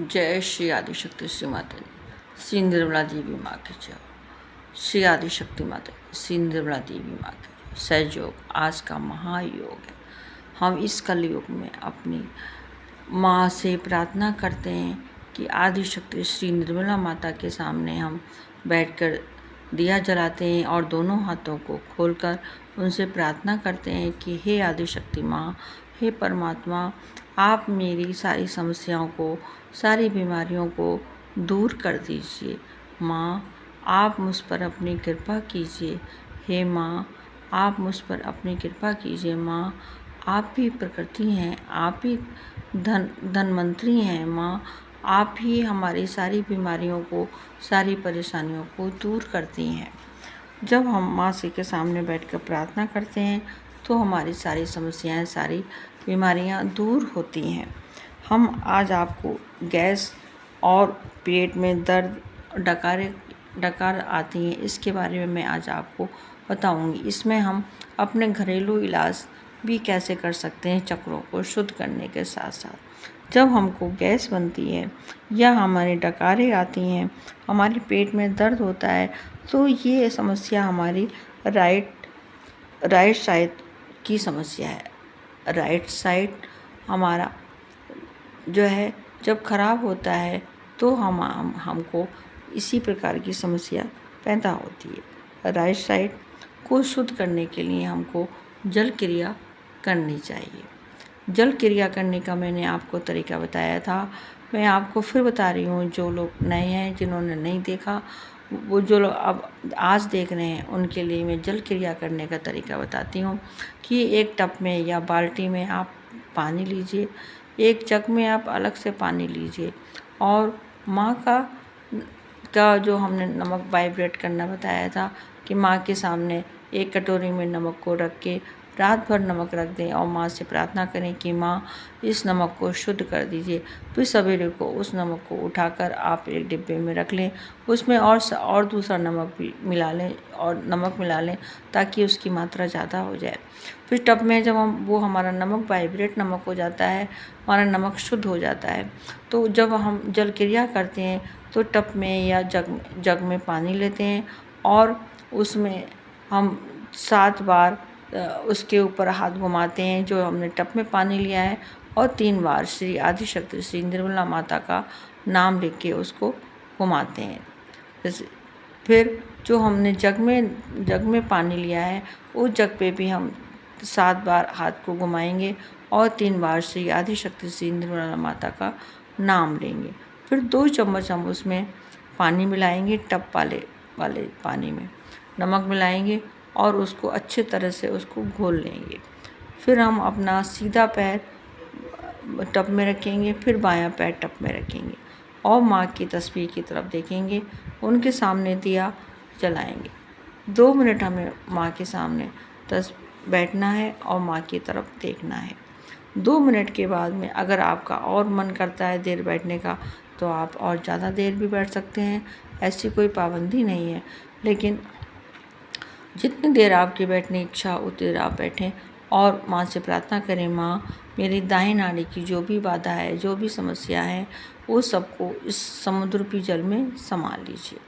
जय श्री आदिशक्ति श्री माता जी। श्री निर्मला देवी माँ की जय। श्री आदिशक्ति माता जी, श्री निर्मला देवी माँ की जय। सहयोग आज का महायोग है। हम इस कलयुग में अपनी माँ से प्रार्थना करते हैं कि आदिशक्ति श्री निर्मला माता के सामने हम बैठकर दिया जलाते हैं और दोनों हाथों को खोलकर उनसे प्रार्थना करते हैं कि हे आदिशक्ति माँ, हे परमात्मा, आप मेरी सारी समस्याओं को, सारी बीमारियों को दूर कर दीजिए। माँ, आप मुझ पर अपनी कृपा कीजिए। हे माँ, आप मुझ पर अपनी कृपा कीजिए। माँ, आप ही प्रकृति हैं, आप ही धनवंतरी हैं। माँ, आप ही हमारी सारी बीमारियों को, सारी परेशानियों को दूर करती हैं। जब हम माँ जी के सामने बैठकर प्रार्थना करते हैं तो हमारी सारी समस्याएं, सारी बीमारियां दूर होती हैं। हम आज आपको गैस और पेट में दर्द, डकार आती हैं, इसके बारे में मैं आज आपको बताऊंगी। इसमें हम अपने घरेलू इलाज भी कैसे कर सकते हैं चक्रों को शुद्ध करने के साथ साथ। जब हमको गैस बनती है या हमारी डकारें आती हैं, हमारे पेट में दर्द होता है, तो ये समस्या हमारी राइट साइड की समस्या है। राइट साइड हमारा जो है जब खराब होता है तो हमको इसी प्रकार की समस्या पैदा होती है। राइट साइड को शुद्ध करने के लिए हमको जल क्रिया करनी चाहिए। जल क्रिया करने का मैंने आपको तरीका बताया था, मैं आपको फिर बता रही हूँ। जो लोग नए हैं, जिन्होंने नहीं देखा, वो जो लोग अब आज देख रहे हैं, उनके लिए मैं जल क्रिया करने का तरीका बताती हूँ कि एक टब में या बाल्टी में आप पानी लीजिए, एक जग में आप अलग से पानी लीजिए और माँ का जो हमने नमक वाइब्रेट करना बताया था कि माँ के सामने एक कटोरी में नमक को रख के रात भर नमक रख दें और माँ से प्रार्थना करें कि माँ इस नमक को शुद्ध कर दीजिए। फिर सवेरे को उस नमक को उठाकर आप एक डिब्बे में रख लें, उसमें और दूसरा नमक भी मिला लें और नमक मिला लें ताकि उसकी मात्रा ज़्यादा हो जाए। फिर टब में जब वो हमारा नमक वाइब्रेट नमक हो जाता है, हमारा नमक शुद्ध हो जाता है, तो जब हम जल क्रिया करते हैं तो टब में या जग में पानी लेते हैं और उसमें हम 7 बार उसके ऊपर हाथ घुमाते हैं जो हमने टब में पानी लिया है, और 3 बार श्री आदिशक्ति श्री निर्मला माता का नाम लिख के उसको घुमाते हैं। फिर जो हमने जग में पानी लिया है, उस जग पे भी हम 7 बार हाथ को घुमाएंगे और 3 बार श्री आदिशक्ति श्री निर्मला माता का नाम लेंगे। फिर 2 चम्मच हम उसमें पानी मिलाएंगे, टब वाले पानी में नमक मिलाएंगे और उसको अच्छे तरह से उसको घोल लेंगे। फिर हम अपना सीधा पैर टब में रखेंगे, फिर बायां पैर टब में रखेंगे और माँ की तस्वीर की तरफ देखेंगे, उनके सामने दिया जलाएंगे। 2 मिनट हमें माँ के सामने बैठना है और माँ की तरफ देखना है। 2 मिनट के बाद में अगर आपका और मन करता है देर बैठने का तो आप और ज़्यादा देर भी बैठ सकते हैं, ऐसी कोई पाबंदी नहीं है। लेकिन जितनी देर आपकी बैठने की इच्छा उतनी देर आप बैठें और माँ से प्रार्थना करें, माँ मेरी दाहिनी नाड़ी की जो भी बाधा है, जो भी समस्या है, वो सबको इस समुद्र की जल में संभाल लीजिए।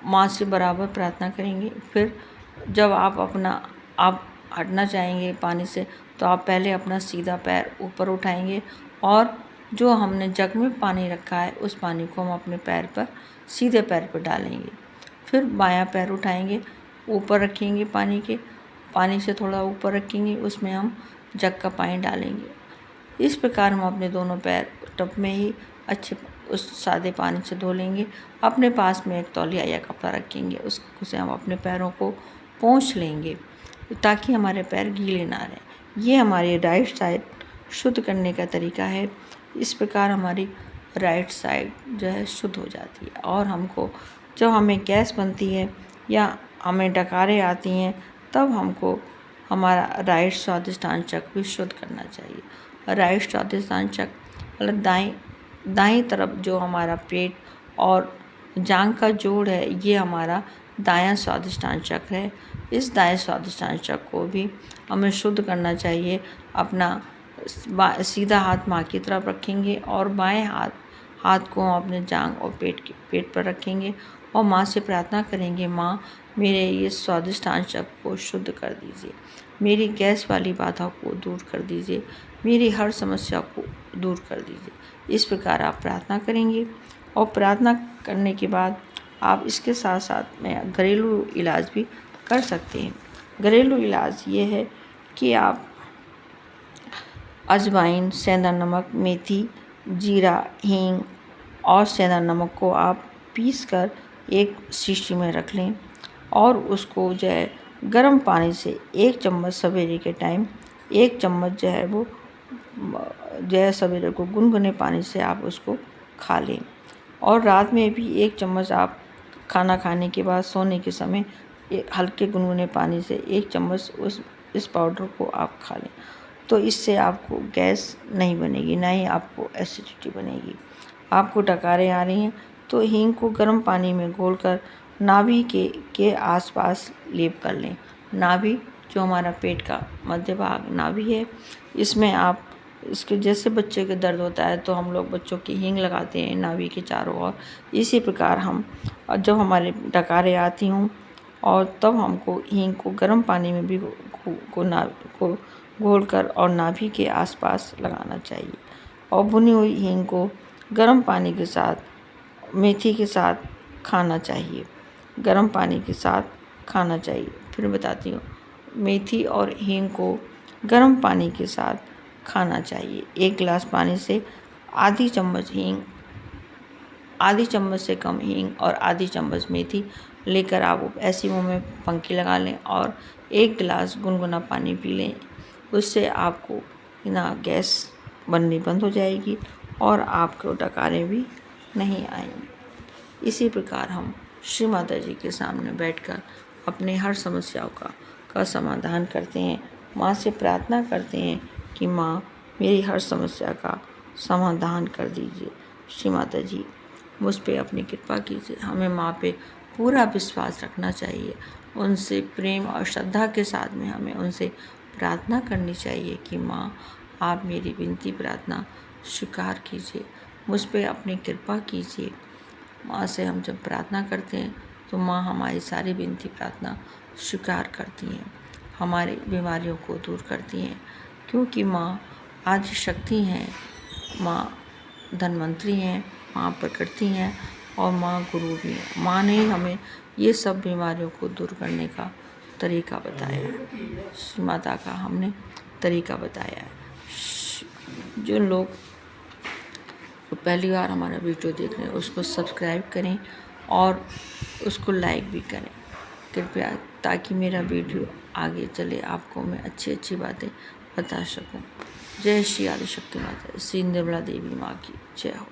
माँ से बराबर प्रार्थना करेंगे। फिर जब आप हटना चाहेंगे पानी से तो आप पहले अपना सीधा पैर ऊपर उठाएंगे और जो हमने जग में पानी रखा है उस पानी को हम अपने पैर पर, सीधे पैर पर डालेंगे। फिर बायां पैर उठाएंगे, ऊपर रखेंगे, पानी से थोड़ा ऊपर रखेंगे, उसमें हम जग का पानी डालेंगे। इस प्रकार हम अपने दोनों पैर टब में ही अच्छे उस सादे पानी से धो लेंगे। अपने पास में एक तौलिया या कपड़ा रखेंगे, उससे हम अपने पैरों को पोंछ लेंगे ताकि हमारे पैर गीले ना रहें। ये हमारी राइट साइड शुद्ध करने का तरीका है। इस प्रकार हमारी राइट साइड जो है शुद्ध हो जाती है। और हमको जब हमें गैस बनती है या हमें डकारें आती हैं तब हमको हमारा राइट स्वादिष्टान चक्र भी शुद्ध करना चाहिए। राइट स्वादिष्टान चक्र मतलब दाईं तरफ जो हमारा पेट और जांघ का जोड़ है, ये हमारा दायां स्वादिष्टान चक्र है। इस दाएं स्वादिष्टान चक्र को भी हमें शुद्ध करना चाहिए। अपना सीधा हाथ माँ की तरफ रखेंगे और बाएं हाथ हाथ को हम अपने जांघ और पेट पर रखेंगे और माँ से प्रार्थना करेंगे, माँ मेरे ये स्वादिष्ट आंचक को शुद्ध कर दीजिए, मेरी गैस वाली बाधा को दूर कर दीजिए, मेरी हर समस्या को दूर कर दीजिए। इस प्रकार आप प्रार्थना करेंगे और प्रार्थना करने के बाद आप इसके साथ साथ में घरेलू इलाज भी कर सकते हैं। घरेलू इलाज ये है कि आप अजवाइन, सेंधा नमक, मेथी, जीरा, हींग और सेंधा नमक को आप पीसकर एक शीशी में रख लें और उसको जो है गर्म पानी से 1 चम्मच सवेरे के टाइम 1 चम्मच जो है वो जो है सवेरे को गुनगुने पानी से आप उसको खा लें और रात में भी 1 चम्मच आप खाना खाने के बाद सोने के समय हल्के गुनगुने पानी से 1 चम्मच इस पाउडर को आप खा लें। तो इससे आपको गैस नहीं बनेगी, ना ही आपको एसिडिटी बनेगी। आपको डकारें आ रही हैं तो हींग को गर्म पानी में घोलकर नाभि के आसपास लेप कर लें। नाभि जो हमारा पेट का मध्य भाग नाभि है, इसमें आप इसके जैसे बच्चे के दर्द होता है तो हम लोग बच्चों की हींग लगाते हैं नाभि के चारों ओर। इसी प्रकार हम जब हमारे डकारें आती हों और तब हमको हींग को गर्म पानी में भी को घोलकर और नाभि के आसपास लगाना चाहिए और भुनी हुई हींग को गर्म पानी के साथ मेथी के साथ खाना चाहिए। गर्म पानी के साथ खाना चाहिए। फिर बताती हूँ, मेथी और हींग को गर्म पानी के साथ खाना चाहिए। 1 गिलास पानी से आधी चम्मच हींग, आधी चम्मच से कम हींग और आधी चम्मच मेथी लेकर आप ऐसी मुँह में पंखी लगा लें और 1 गिलास गुनगुना पानी पी लें। उससे आपको ना गैस बननी बंद हो जाएगी और आपको डकारें भी नहीं आएंगी। इसी प्रकार हम श्री माता जी के सामने बैठकर अपने हर समस्याओं का समाधान करते हैं। माँ से प्रार्थना करते हैं कि माँ मेरी हर समस्या का समाधान कर दीजिए। श्री माता जी मुझ पे अपनी कृपा कीजिए। हमें माँ पे पूरा विश्वास रखना चाहिए। उनसे प्रेम और श्रद्धा के साथ में हमें उनसे प्रार्थना करनी चाहिए कि माँ आप मेरी विनती प्रार्थना स्वीकार कीजिए, मुझ पे अपनी कृपा कीजिए। माँ से हम जब प्रार्थना करते हैं तो माँ हमारी सारी विनती प्रार्थना स्वीकार करती हैं, हमारी बीमारियों को दूर करती हैं, क्योंकि माँ आदि शक्ति हैं, माँ धन्वंतरी हैं, माँ प्रकृति हैं और माँ गुरु भी हैं। माँ ने हमें ये सब बीमारियों को दूर करने का तरीका बताया, श्री माता का हमने तरीका बताया है। जो लोग पहली बार हमारा वीडियो देख रहे हैं उसको सब्सक्राइब करें और उसको लाइक भी करें कृपया, ताकि मेरा वीडियो आगे चले आपको मैं अच्छी अच्छी बातें बता सकूं। जय श्री आदिशक्ति माता, श्री निर्मला देवी माँ की जय हो।